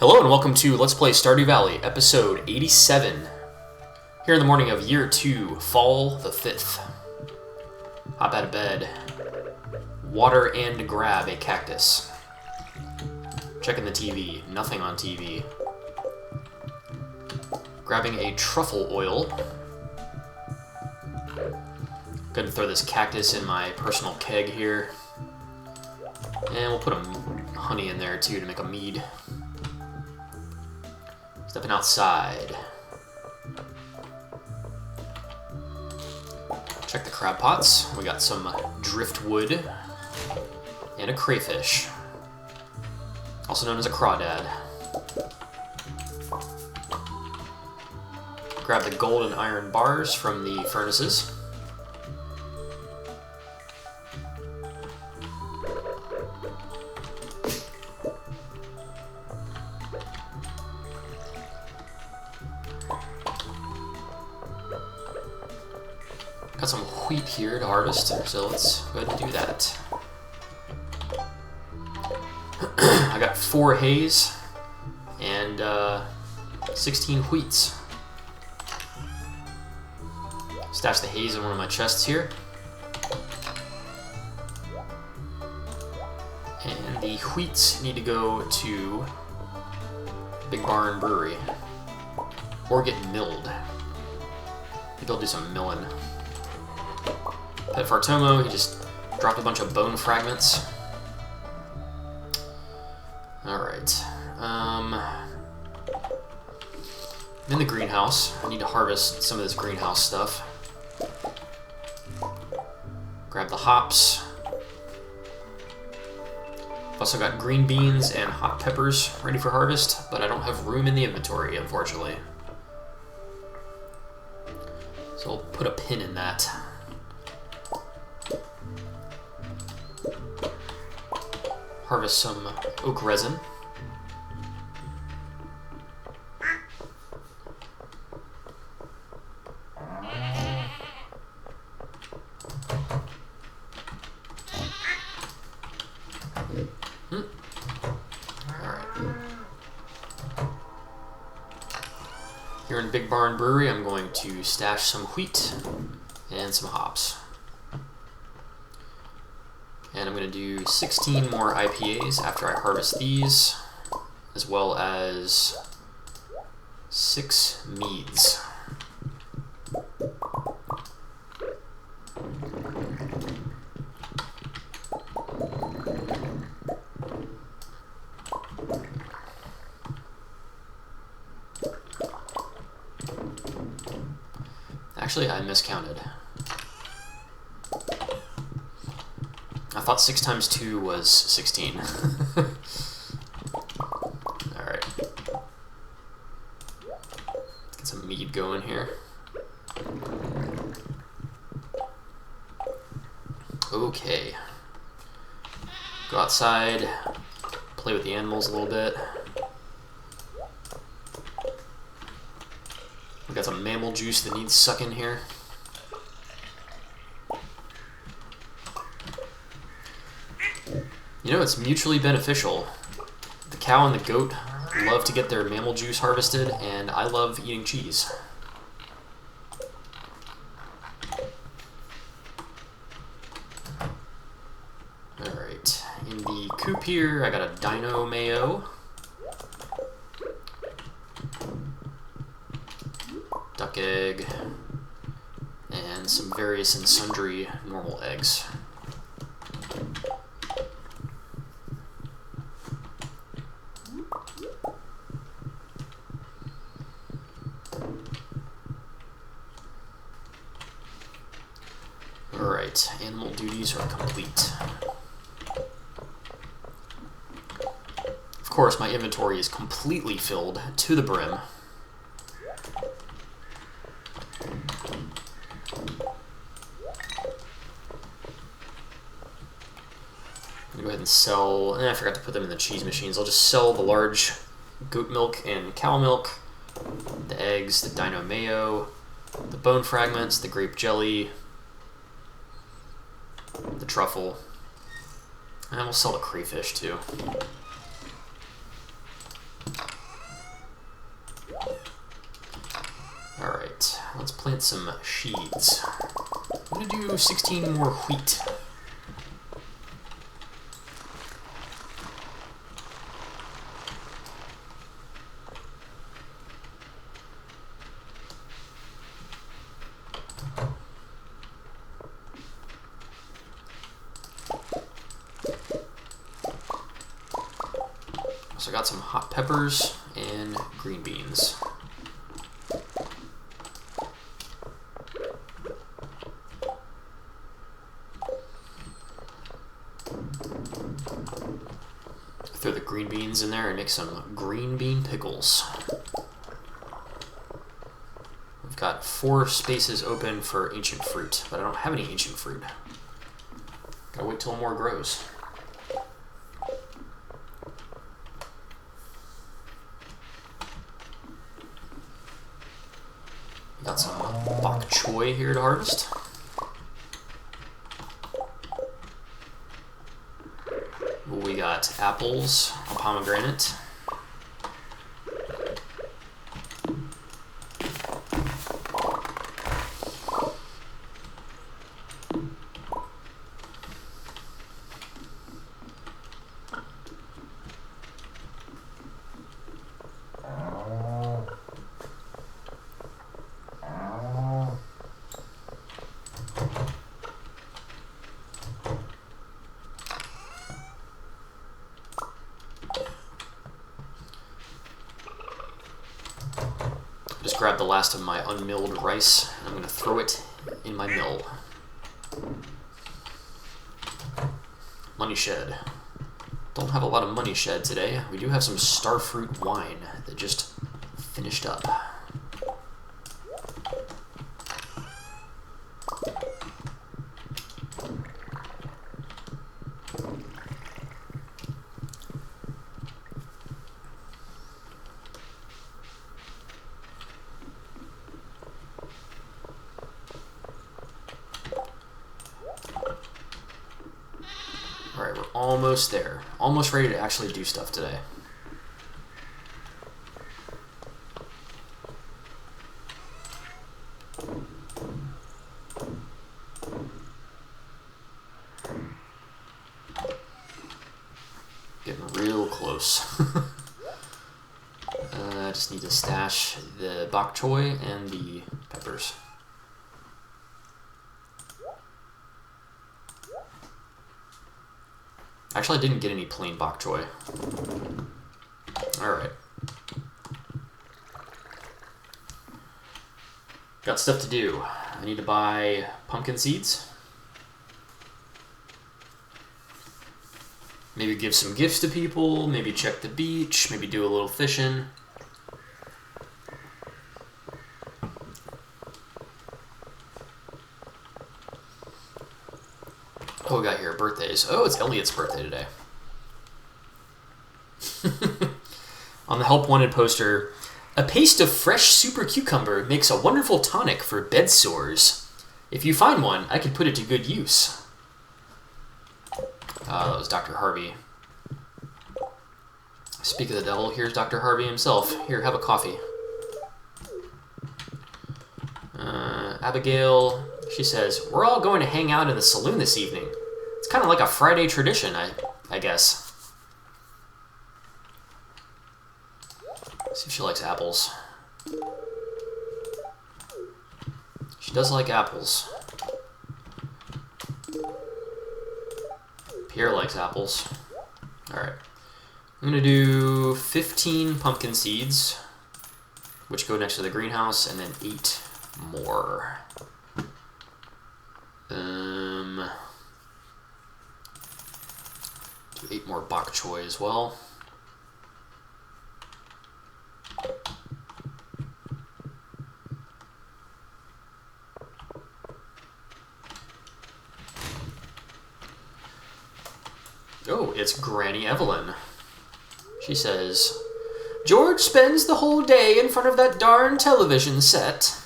Hello and welcome to Let's Play Stardew Valley, episode 87. Here in the morning of year 2, fall the 5th. Hop out of bed. Water and grab a cactus. Checking the TV. Nothing on TV. Grabbing a truffle oil. Going to throw this cactus in my personal keg here. And we'll put a honey in there too to make a mead. Stepping outside. Check the crab pots. We got some driftwood and a crayfish, also known as a crawdad. Grab the gold and iron bars from the furnaces. Got some wheat here to harvest, so let's go ahead and do that. I got 4 hays and 16 wheats. Stash the hays in one of my chests here. And the wheats need to go to Big Barn Brewery or get milled. Maybe I'll do some milling. Pet Fartomo, he just dropped a bunch of bone fragments. Alright. In the greenhouse. I need to harvest some of this greenhouse stuff. Grab the hops. I've also got green beans and hot peppers ready for harvest, but I don't have room in the inventory, unfortunately. So I'll put a pin in that. Harvest some oak resin. Alright. Here in Big Barn Brewery, I'm going to stash some wheat and some hops. And I'm going to do 16 more IPAs after I harvest these, as well as 6 meads. Actually, I miscounted. I thought 6 times 2 was 16. Alright. Let's get some mead going here. Okay. Go outside, play with the animals a little bit. We got some mammal juice that needs sucking here. You know, it's mutually beneficial. The cow and the goat love to get their mammal juice harvested, and I love eating cheese. Alright, in the coop here, I got a dino mayo, duck egg, and some various and sundry normal eggs. Alright, animal duties are complete. Of course, my inventory is completely filled to the brim. I'm gonna go ahead and sell, I forgot to put them in the cheese machines. I'll just sell the large goat milk and cow milk, the eggs, the dino mayo, the bone fragments, the grape jelly, the truffle, and we'll sell the crayfish too. plant some seeds. I'm gonna do 16 more wheat. So I got some hot peppers and green beans. Throw the green beans in there and make some green bean pickles. We've got 4 spaces open for ancient fruit, but I don't have any ancient fruit. Gotta wait till more grows. Got some bok choy here to harvest. We got apples, a pomegranate. Just grab the last of my unmilled rice, and I'm going to throw it in my mill. Money shed. Don't have a lot of money shed today. We do have some starfruit wine that just finished up. Alright, we're almost there. Almost ready to actually do stuff today. Getting real close. I just need to stash the bok choy and the peppers. Actually, I didn't get any plain bok choy. Alright. Got stuff to do. I need to buy pumpkin seeds. Maybe give some gifts to people, maybe check the beach, maybe do a little fishing. Oh, we got here birthdays. Oh, it's Elliot's birthday today. On the Help Wanted poster, a paste of fresh super cucumber makes a wonderful tonic for bed sores. If you find one, I could put it to good use. That was Dr. Harvey. Speak of the devil, here's Dr. Harvey himself. Here, have a coffee. Abigail, she says, we're all going to hang out in the saloon this evening. It's kind of like a Friday tradition, I guess. See if she likes apples. She does like apples. Pierre likes apples. Alright. I'm going to do 15 pumpkin seeds, which go next to the greenhouse, and then 8 more. Do 8 more bok choy as well. Oh, it's Granny Evelyn. She says, George spends the whole day in front of that darn television set.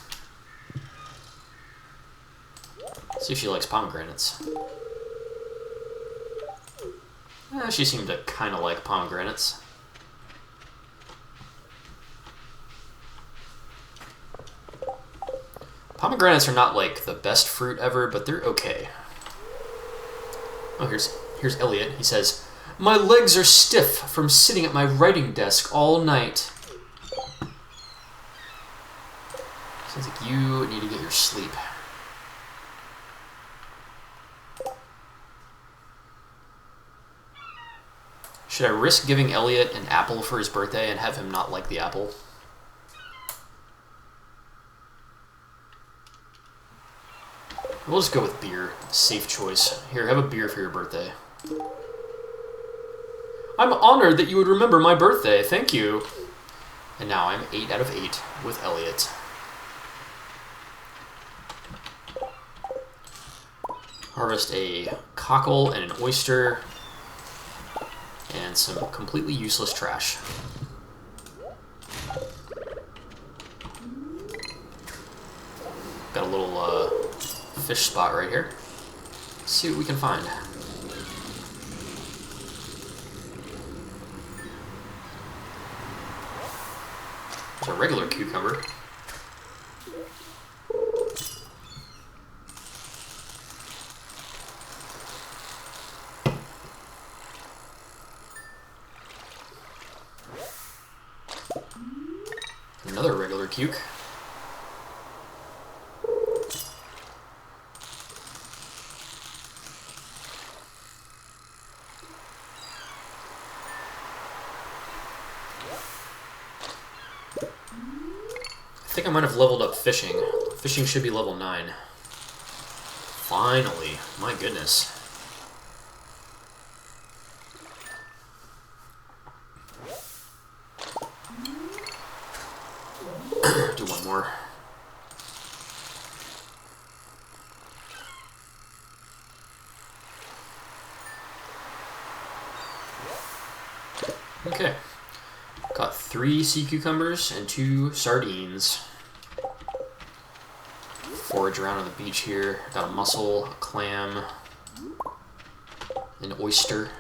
See if she likes pomegranates. She seemed to kind of like pomegranates. Pomegranates are not like the best fruit ever, but they're okay. Oh, here's Elliot. He says, "My legs are stiff from sitting at my writing desk all night." Sounds like you need to get your sleep. Should I risk giving Elliot an apple for his birthday and have him not like the apple? We'll just go with beer. Safe choice. Here, have a beer for your birthday. I'm honored that you would remember my birthday. Thank you. And now I'm 8 out of 8 with Elliot. Harvest a cockle and an oyster. And some completely useless trash. Got a little fish spot right here. Let's see what we can find. There's a regular cucumber. Another regular cuke. I think I might have leveled up fishing. Fishing should be level 9. Finally. My goodness. Do one more. Okay. Got 3 sea cucumbers and 2 sardines. Forage around on the beach here. Got a mussel, a clam, an oyster,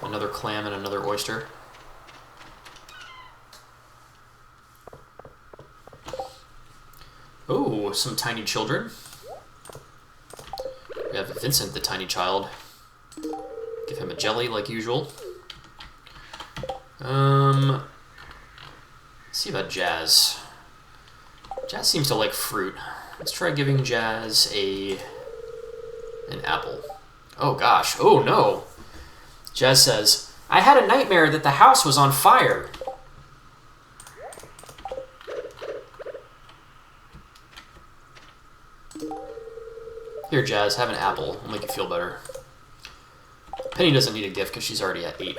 another clam and another oyster. Oh, some tiny children. We have Vincent, the tiny child. Give him a jelly like usual. Let's see about Jazz. Jazz seems to like fruit. Let's try giving Jazz an apple. Oh gosh, oh no. Jazz says, "I had a nightmare that the house was on fire." Here, Jazz, have an apple. It'll make you feel better. Penny doesn't need a gift because she's already at 8.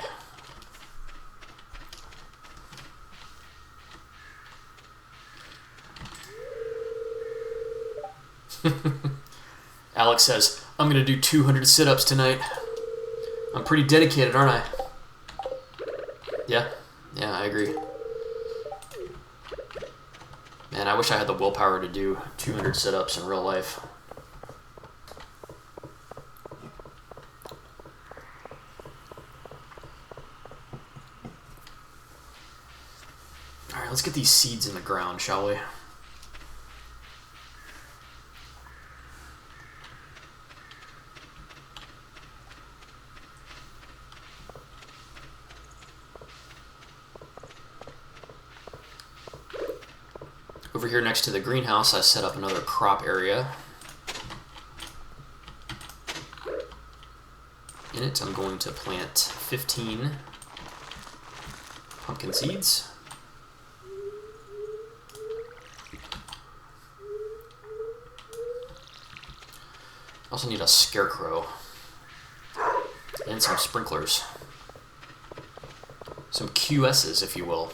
Alex says, "I'm going to do 200 sit-ups tonight. I'm pretty dedicated, aren't I?" Yeah, I agree. Man, I wish I had the willpower to do 200 sit-ups in real life. Alright, let's get these seeds in the ground, shall we? Over here next to the greenhouse, I set up another crop area. In it, I'm going to plant 15 pumpkin seeds. I also need a scarecrow and some sprinklers. Some QSs, if you will.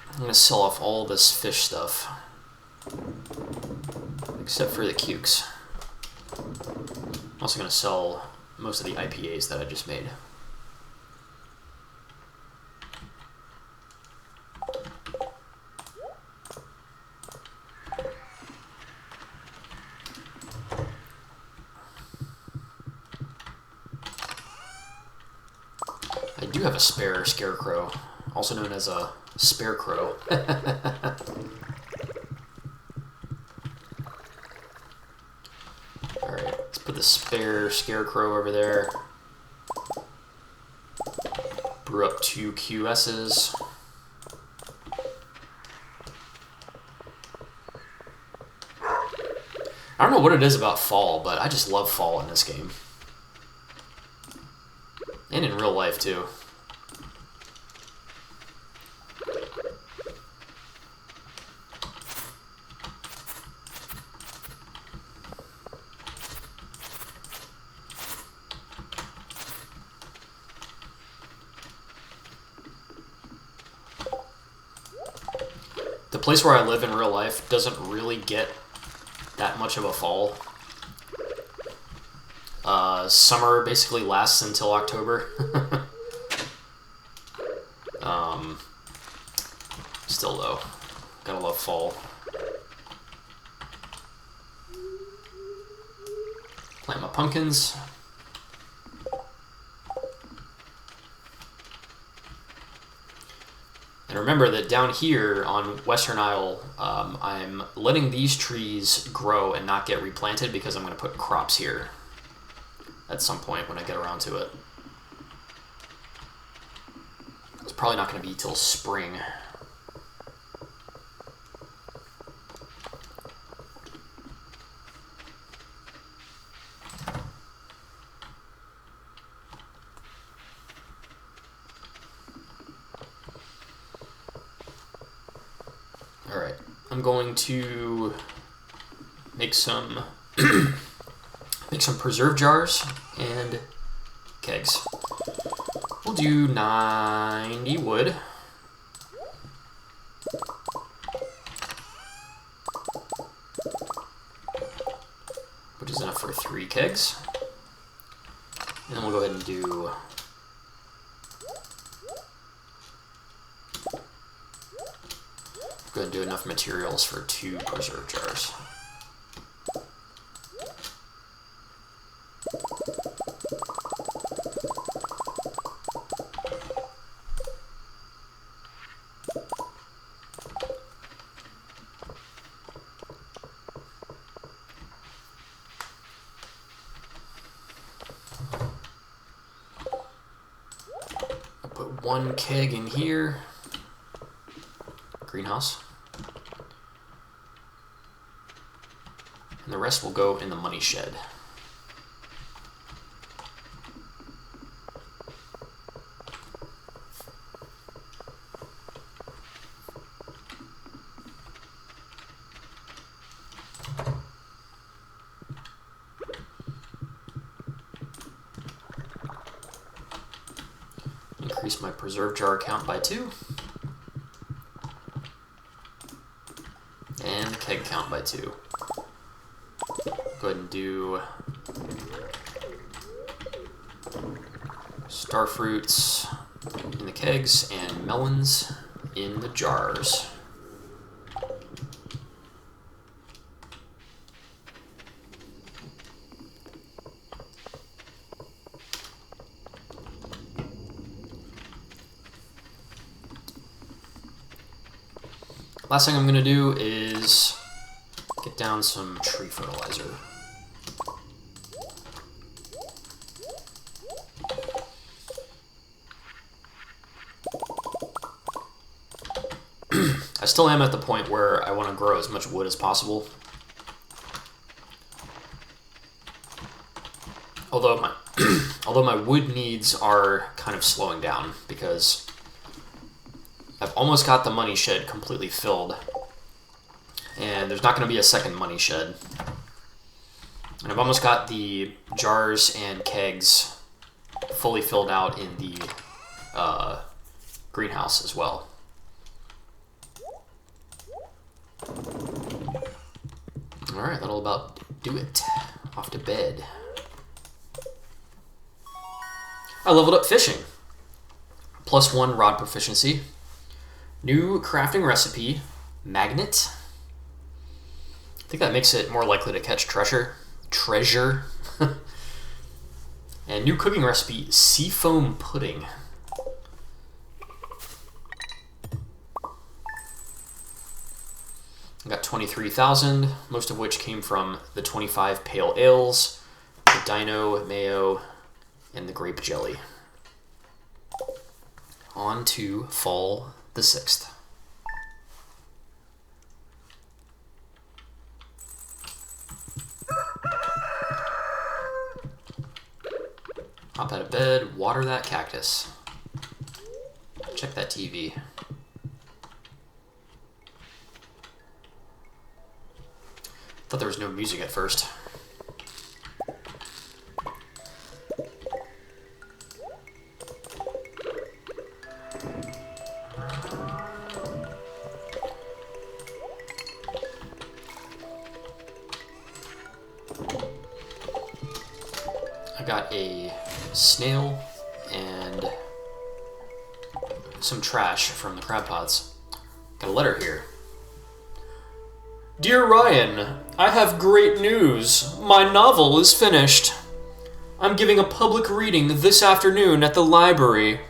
I'm going to sell off all this fish stuff, except for the cukes. I'm also going to sell most of the IPAs that I just made. do have a spare scarecrow, also known as a spare crow. Alright, let's put the spare scarecrow over there. Brew up 2 QS's. I don't know what it is about fall, but I just love fall in this game. And in real life, too. The place where I live in real life doesn't really get that much of a fall. Summer basically lasts until October. Still though, gotta love fall. Plant my pumpkins. And remember that down here on Western Isle, I'm letting these trees grow and not get replanted because I'm going to put crops here at some point when I get around to it. It's probably not going to be till spring. Alright, I'm going to make some preserve jars and kegs. We'll do 90 wood. Which is enough for 3 kegs. And then we'll go ahead and do enough materials for 2 preserve jars. I'll put 1 keg in here. Greenhouse. And the rest will go in the money shed. Increase my preserve jar count by 2. And keg count by 2. Go ahead and do star fruits in the kegs and melons in the jars. Last thing I'm going to do is get down some tree fertilizer. I still am at the point where I want to grow as much wood as possible. Although my wood needs are kind of slowing down because I've almost got the money shed completely filled. And there's not going to be a second money shed. And I've almost got the jars and kegs fully filled out in the greenhouse as well. Alright, that'll about do it. Off to bed. I leveled up fishing. +1 rod proficiency. New crafting recipe, magnet. I think that makes it more likely to catch treasure. And new cooking recipe, seafoam pudding. 23,000, most of which came from the 25 pale ales, the dino, mayo, and the grape jelly. On to fall the 6th. Hop out of bed, water that cactus. Check that TV. Thought there was no music at first. I got a snail and some trash from the crab pots. Got a letter here. Dear Ryan, I have great news. My novel is finished. I'm giving a public reading this afternoon at the library.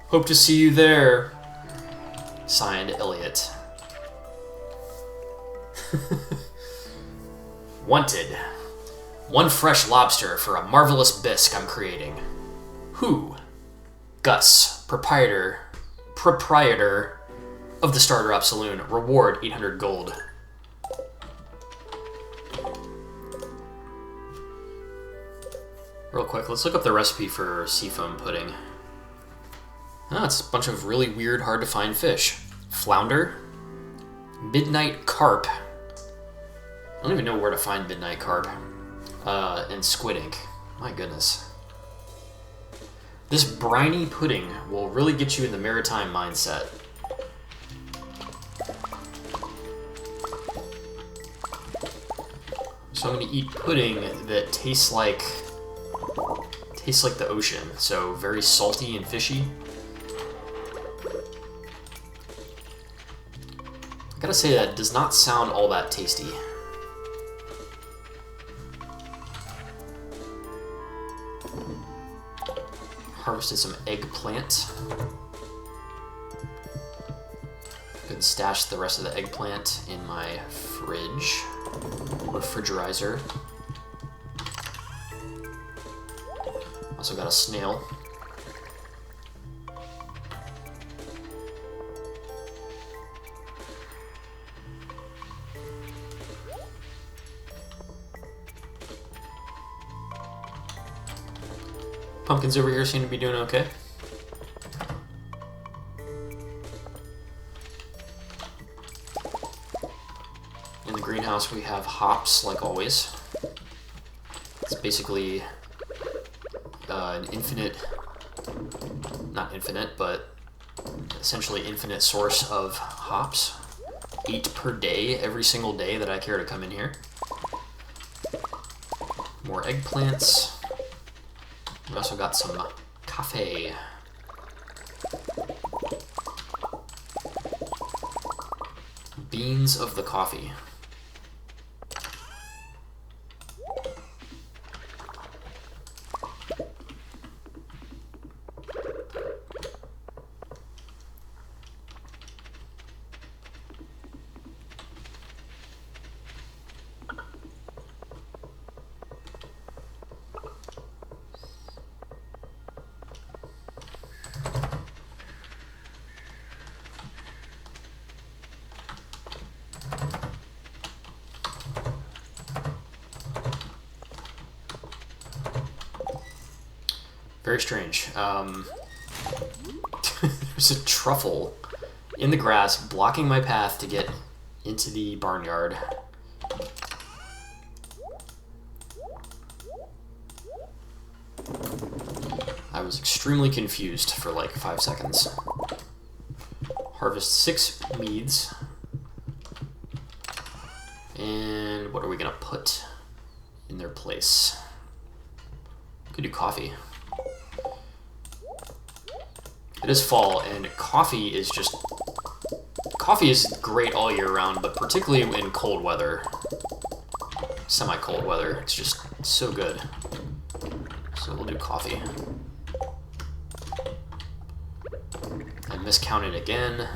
Hope to see you there. Signed, Elliot. Wanted. 1 fresh lobster for a marvelous bisque I'm creating. Who? Gus, proprietor of the Starter Up Saloon. Reward 800 gold. Real quick, let's look up the recipe for seafoam pudding. Ah, it's a bunch of really weird, hard to find fish. Flounder, midnight carp. I don't even know where to find midnight carp. And squid ink. My goodness. This briny pudding will really get you in the maritime mindset. So I'm going to eat pudding that tastes like the ocean. So very salty and fishy. I gotta say that does not sound all that tasty. Harvested some eggplant. Could stash the rest of the eggplant in my refrigerizer. Also got a snail. Pumpkins over here seem to be doing okay. In the greenhouse we have hops, like always. It's basically an infinite, not infinite, but essentially infinite source of hops. 8 per day, every single day that I care to come in here. More eggplants. We also got some coffee. Beans of the coffee. Very strange. There's a truffle in the grass blocking my path to get into the barnyard. I was extremely confused for like 5 seconds. Harvest 6 meads. And what are we gonna put in their place? Could do coffee. It is fall, and coffee is great all year round, but particularly in cold weather, semi-cold weather, it's just so good. So we'll do coffee. I miscounted again.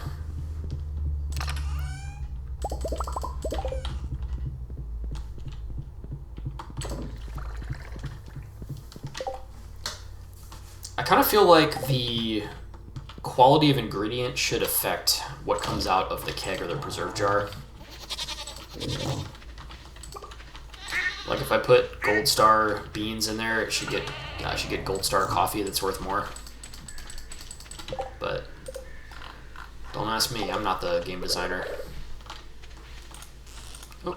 kind of feel like the quality of ingredient should affect what comes out of the keg or the preserve jar. Like if I put Gold Star beans in there, it should get I should get Gold Star coffee that's worth more. But don't ask me, I'm not the game designer. Oh.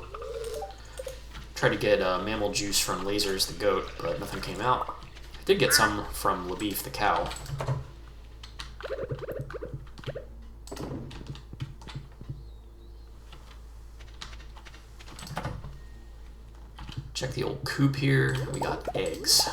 Tried to get mammal juice from Lasers the goat, but nothing came out. I did get some from LaBeef the cow. Check the old coop here. We got eggs.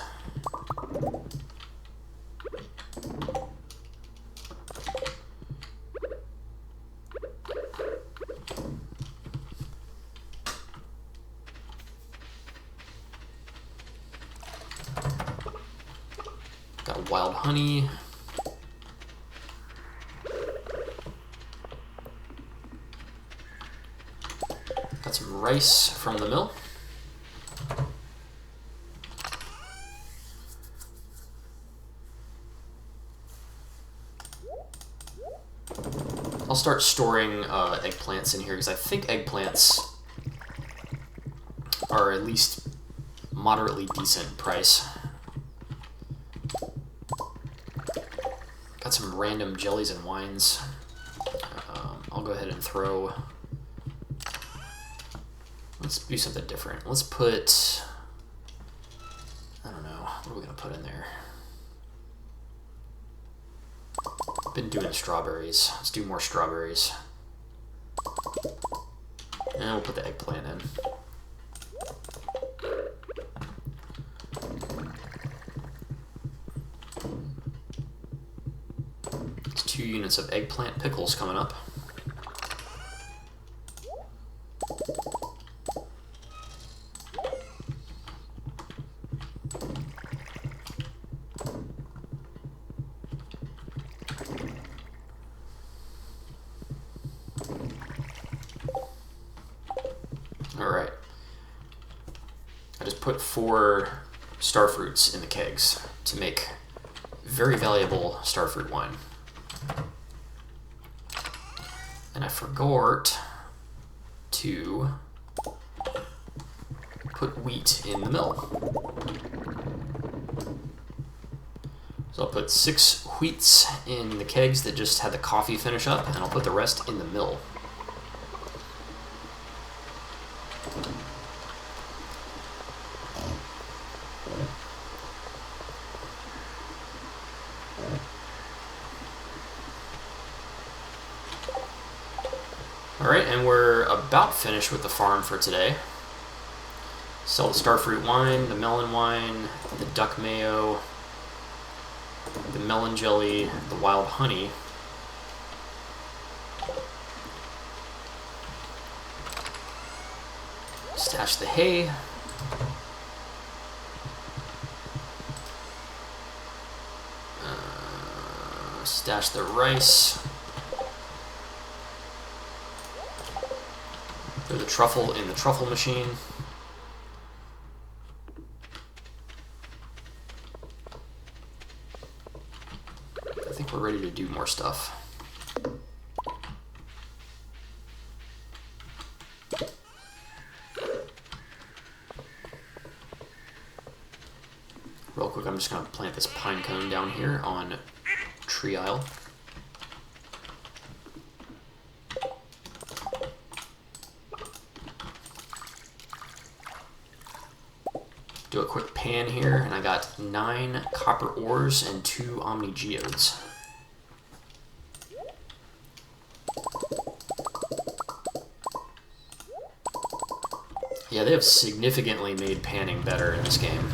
Got wild honey. Got some rice from the mill. I'll start storing eggplants in here because I think eggplants are at least moderately decent price. Got some random jellies and wines. I'll go ahead and throw... Let's do something different. Let's put... I don't know. What are we going to put in there? Been doing strawberries. Let's do more strawberries. And we'll put the eggplant in. It's 2 units of eggplant pickles coming up. Alright. I just put 4 starfruits in the kegs to make very valuable starfruit wine. And I forgot to put wheat in the mill. So I'll put 6 wheats in the kegs that just had the coffee finish up, and I'll put the rest in the mill. Alright, and we're about finished with the farm for today. Sell the starfruit wine, the melon wine, the duck mayo, the melon jelly, the wild honey. Stash the hay. Stash the rice. Throw the truffle in the truffle machine. I think we're ready to do more stuff. Real quick, I'm just going to plant this pine cone down here on tree aisle. Do a quick pan here, and I got 9 copper ores and 2 omni geodes. Yeah, they have significantly made panning better in this game.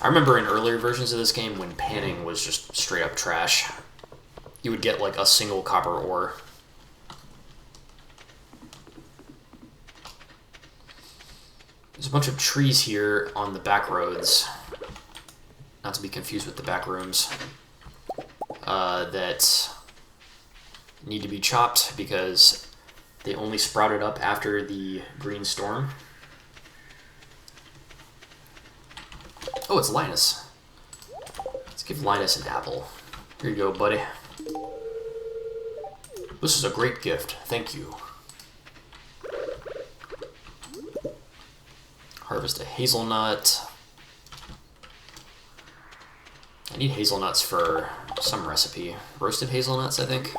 I remember in earlier versions of this game when panning was just straight up trash. You would get like a single copper ore. There's a bunch of trees here on the back roads, not to be confused with the back rooms, that need to be chopped because They only sprouted up after the green storm. Oh, it's Linus. Let's give Linus an apple. Here you go, buddy. This is a great gift. Thank you. Harvest a hazelnut. I need hazelnuts for some recipe. Roasted hazelnuts, I think.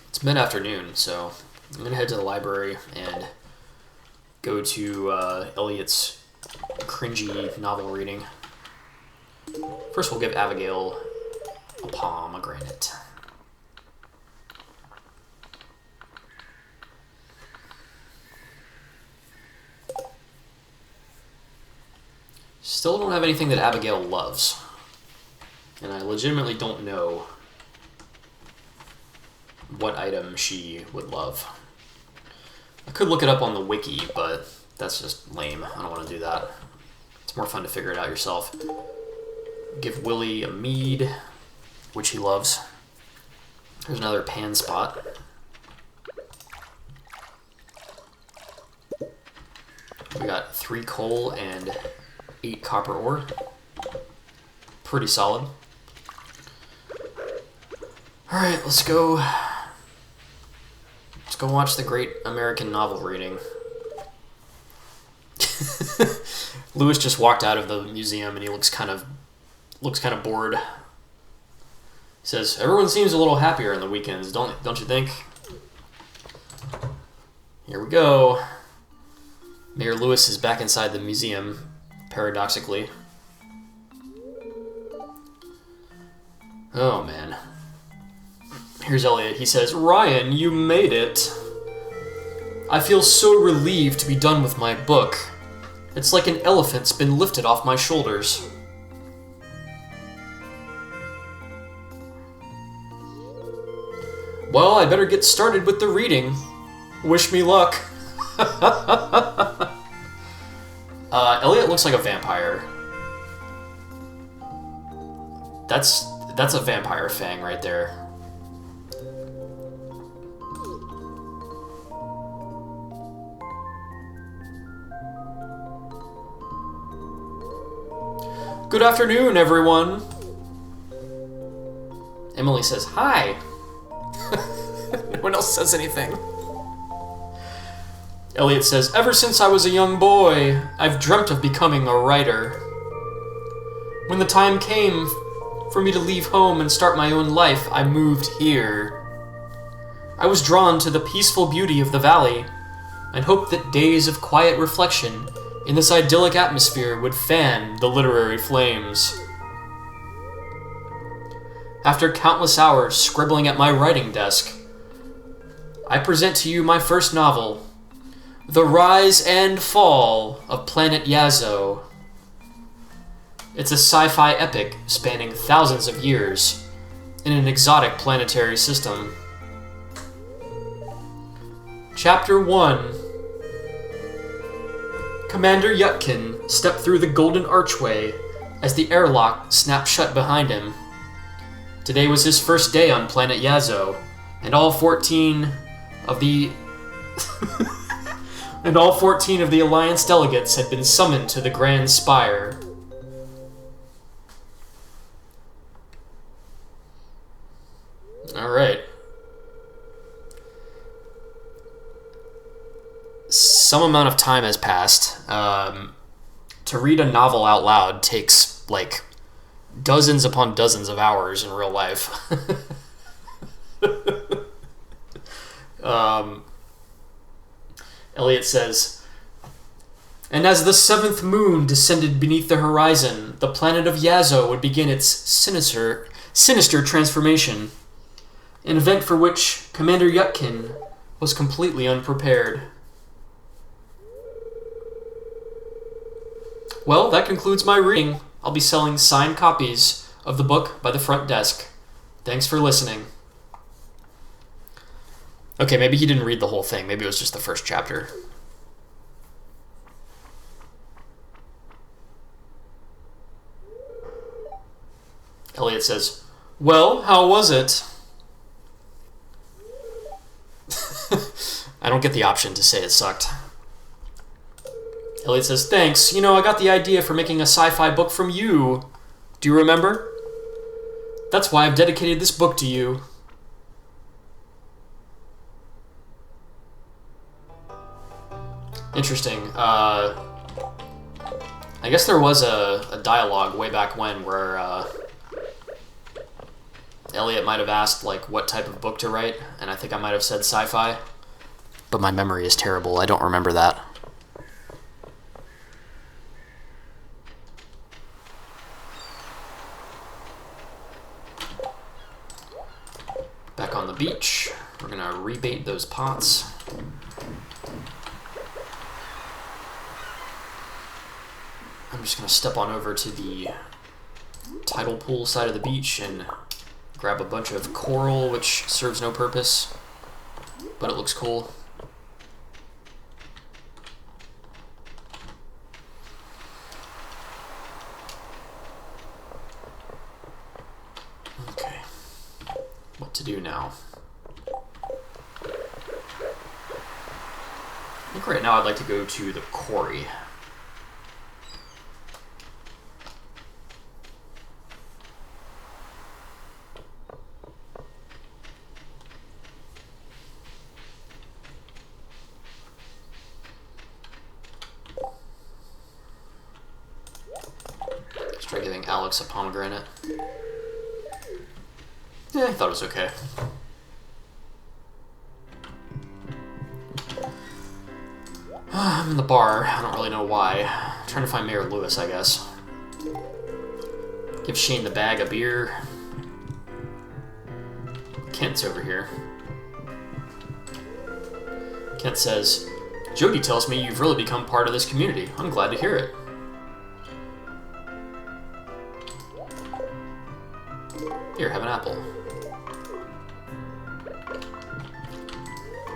It's mid-afternoon, so I'm going to head to the library and go to Elliot's cringy novel reading. First, we'll give Abigail a pomegranate. Still don't have anything that Abigail loves. And I legitimately don't know what item she would love. I could look it up on the wiki, but that's just lame. I don't want to do that. It's more fun to figure it out yourself. Give Willie a mead, which he loves. There's another pan spot. We got 3 coal and 8 copper ore. Pretty solid. Alright, let's go watch the great American novel reading. Lewis just walked out of the museum and he looks kind of bored. He says, "Everyone seems a little happier on the weekends, don't you think?" Here we go. Mayor Lewis is back inside the museum, paradoxically. Oh man. Here's Elliot. He says, "Ryan, you made it. I feel so relieved to be done with my book. It's like an elephant's been lifted off my shoulders." "Well, I better get started with the reading. Wish me luck." Elliot looks like a vampire. That's a vampire fang right there. "Good afternoon, everyone." Emily says, "Hi." No one else says anything. Elliot says, "Ever since I was a young boy, I've dreamt of becoming a writer. When the time came for me to leave home and start my own life, I moved here. I was drawn to the peaceful beauty of the valley and hoped that days of quiet reflection in this idyllic atmosphere would fan the literary flames. After countless hours scribbling at my writing desk, I present to you my first novel, The Rise and Fall of Planet Yazo. It's a sci-fi epic spanning thousands of years in an exotic planetary system. Chapter 1. Commander Yutkin stepped through the golden archway as the airlock snapped shut behind him. Today was his first day on planet Yazo, and all 14 of the Alliance delegates had been summoned to the Grand Spire. Alright. Some amount of time has passed. To read a novel out loud takes, like, dozens upon dozens of hours in real life. Elliot says, "And as the 7th moon descended beneath the horizon, the planet of Yazo would begin its sinister transformation, an event for which Commander Yutkin was completely unprepared." Well, that concludes my reading. I'll be selling signed copies of the book by the front desk. Thanks for listening. Okay, maybe he didn't read the whole thing. Maybe it was just the first chapter. Elliot says, "Well, how was it?" I don't get the option to say it sucked. Elliot says, "Thanks. You know, I got the idea for making a sci-fi book from you. Do you remember? That's why I've dedicated this book to you." Interesting. I guess there was a dialogue way back when where Elliot might have asked like what type of book to write, and I think I might have said sci-fi. But my memory is terrible. I don't remember that. Back on the beach. We're gonna rebait those pots. I'm just gonna step on over to the tidal pool side of the beach and grab a bunch of coral, which serves no purpose, but it looks cool. Okay, what to do now? I think right now I'd like to go to the quarry. Let's try giving Alex a pomegranate. Yeah, I thought it was okay. I'm in the bar. I don't really know why. I'm trying to find Mayor Lewis, I guess. Give Shane the bag of beer. Kent's over here. Kent says, "Jody tells me you've really become part of this community. I'm glad to hear it." Here, have an apple.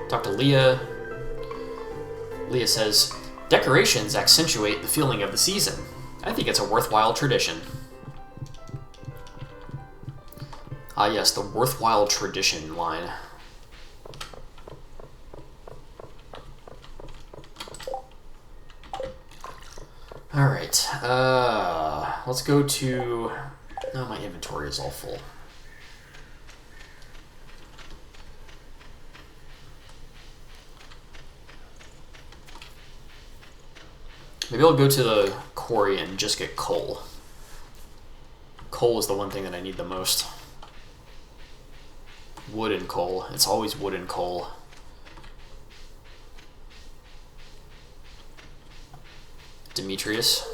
Talk to Leah. Leah says, "Decorations accentuate the feeling of the season. I think it's a worthwhile tradition." Ah yes, the worthwhile tradition line. Alright, let's go to... No, my inventory is all full. Maybe I'll go to the quarry and just get coal. Coal is the one thing that I need the most. Wood and coal. It's always wood and coal. Demetrius.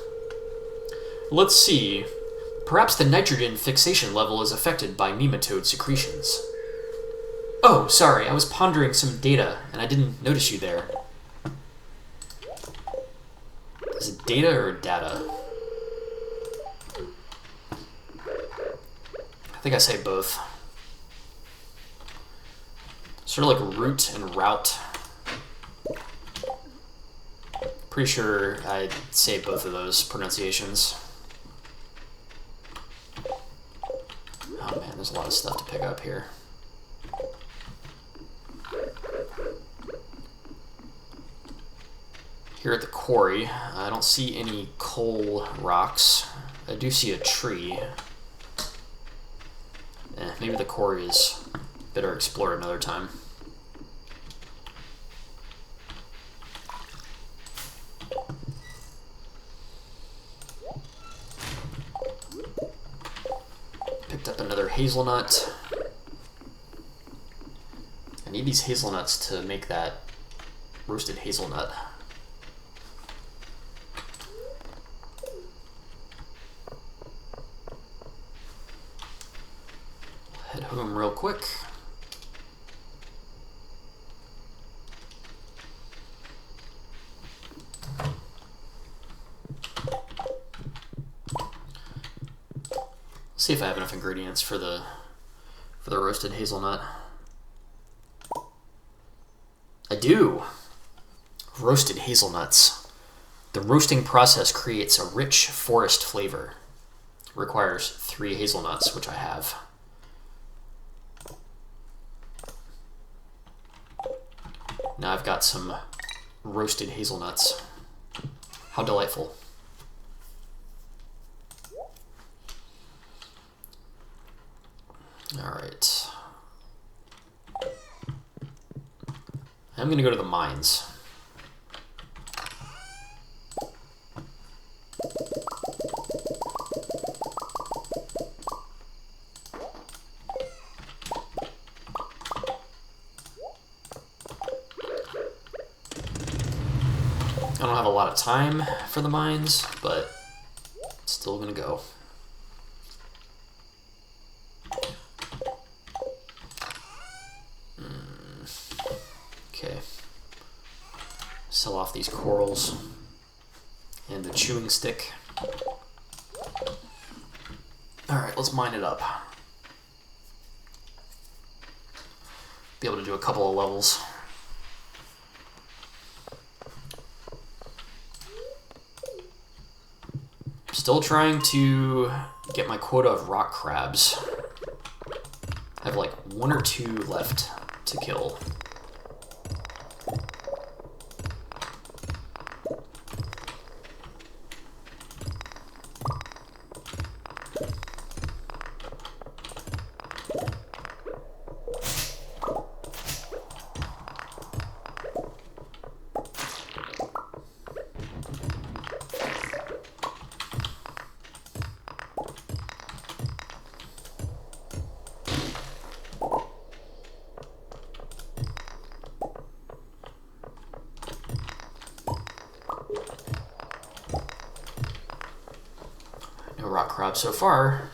Let's see. Perhaps the nitrogen fixation level is affected by nematode secretions. Oh, sorry, I was pondering some data, and I didn't notice you there. Is it data or data? I think I say both. Sort of like root and route. Pretty sure I'd say both of those pronunciations. Oh man, there's a lot of stuff to pick up here. Here at the quarry, I don't see any coal rocks. I do see a tree. Maybe the quarry is better explored another time. Picked up another hazelnut. I need these hazelnuts to make that roasted hazelnut. Head home real quick. See if I have enough ingredients for the roasted hazelnut. I do. Roasted hazelnuts. The roasting process creates a rich forest flavor. Requires 3 hazelnuts, which I have. Now I've got some roasted hazelnuts. How delightful. Alright. I'm going to go to the mines. I don't have a lot of time for the mines, but still going to go. Okay. Sell off these corals and the chewing stick. Alright, let's mine it up. Be able to do a couple of levels. Still trying to get my quota of rock crabs. I have like 1 or 2 left to kill. No rock crab so far.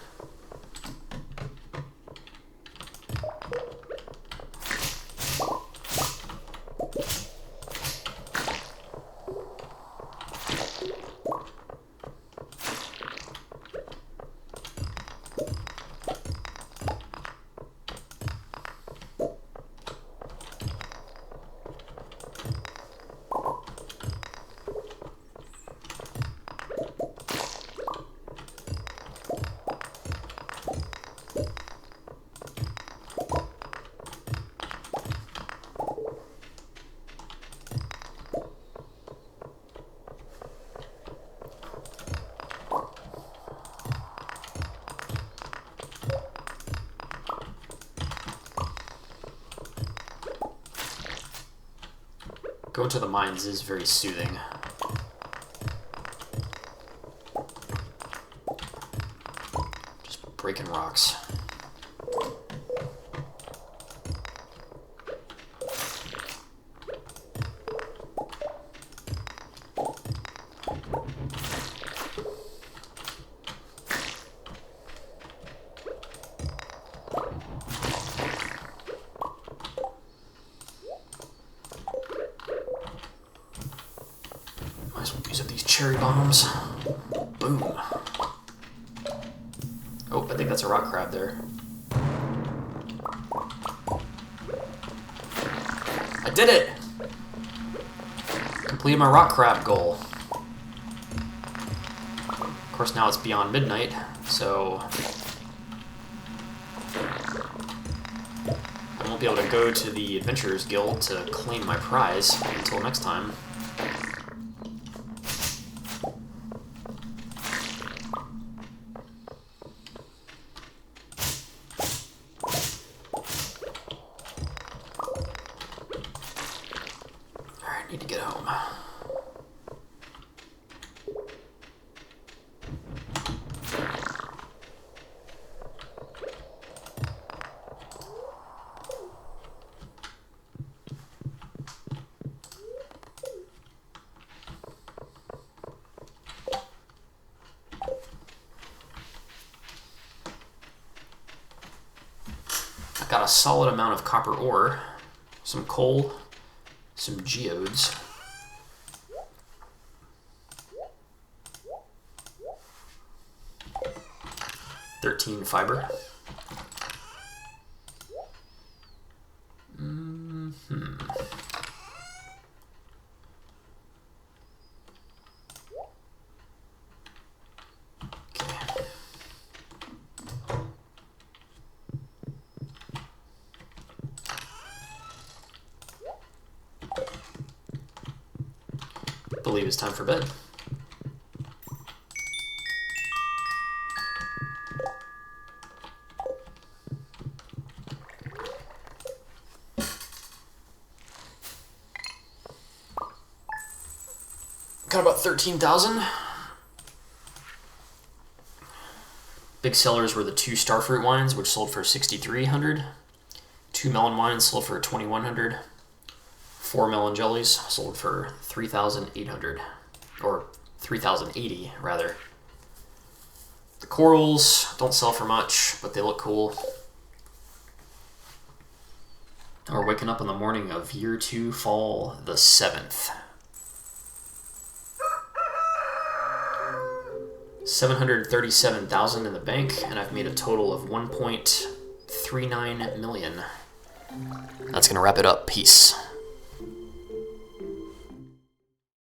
Going to the mines is very soothing. Just breaking rocks. Might as well use up these cherry bombs. Boom. Oh, I think that's a rock crab there. I did it! Completed my rock crab goal. Of course, now it's beyond midnight, so I won't be able to go to the Adventurers Guild to claim my prize until next time. Alright, need to get home. Got a solid amount of copper ore, some coal, some geodes. 13 fiber. I believe it's time for bed. Got about 13,000. Big sellers were the 2 starfruit wines, which sold for 6,300. 2 melon wines sold for 2,100. 4 melon jellies sold for 3,800, or 3,080 rather. The corals don't sell for much, but they look cool. We're waking up in the morning of year 2, fall the 7th. 737,000 in the bank, and I've made a total of 1.39 million. That's gonna wrap it up. Peace.